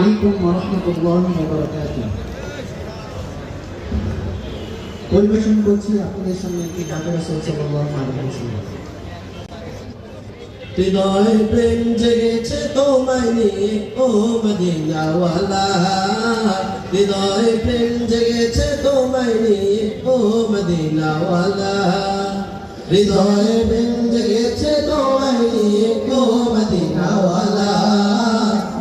আলাইকুম ওয়া রাহমাতুল্লাহি ওয়া বারাকাতুহু। পরিবেশন করছি আপনাদের সামনে একটি গান রাসূল সাল্লাল্লাহু আলাইহি ওয়াসাল্লাম। হৃদয় প্রেম জেগেছে তোমায় নিয়ে ও মদিনাওয়ালা, হৃদয় প্রেম জেগেছে তোমায় নিয়ে ও মদিনাওয়ালা, হৃদয় প্রেম জেগেছে তোমায় নিয়ে ও মদিনাওয়ালা,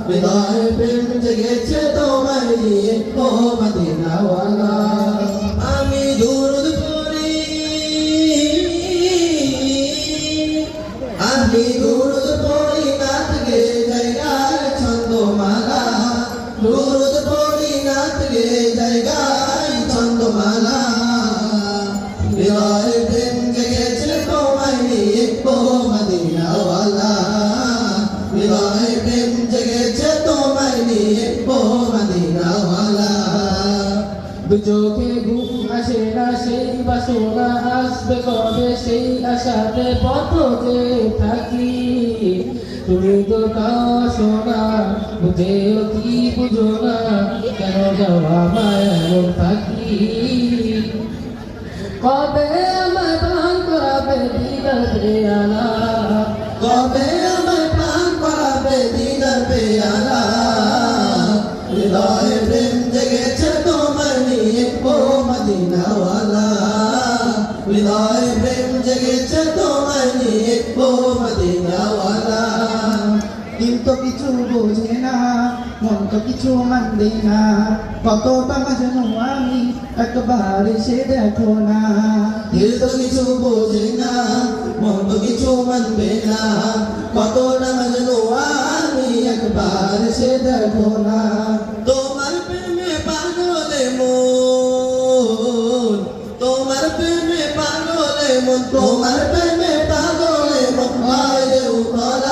হৃদয় প্রেম জেগেছে তোমায় নিয়ে ও মদিনাওয়ালা। আমি দুরূদ পড়ি, আমি দুরূদ পড়ি নাত গে জায়গায় ছন্দমালা, দুরূদ পড়ি নাত গে জায়গায় ছন্দমালা, হৃদয় প্রেম জেগেছে তোমায় নিয়ে ও মদিনাওয়ালা, হৃদয় প্রেম জেগেছে তোমায় নিয়ে ও মদিনাওয়ালা। দু চোখে ঘুম আসে না সেই বাসনা আসবে কবে সেই আশাতে পথে থাকি, তুমি তো তাও শোনা বুঝেও কি বুঝো না কেন যাওয়া মায়ের থাকি। কবে আমায় প্রাণ করাবে দিদার পেয়ালা, কবে আমায় প্রাণ করাবে দিদার পেয়ালা, হৃদয় প্রেম জেগেছে তোমায় নিয়ে ও মদিনাওয়ালা, হৃদয় প্রেম জেগেছে তোমায় নিয়ে ও মদিনাওয়ালা। দিল তো কিছু বোঝে না, মন তো কিছু মানবে না, কতটা যেন আমি একবার এসে দেখো না। দিল তো কিছু বোঝে না, মন তো কিছু মানবে না, কত না মাজনু আমি একবার সে দেখো না। তোমার প্রেমে পাগলে মন, তোমার প্রেমে পাগলে মন, তোমার প্রেমে পাগলে মন, হয় রে উতলা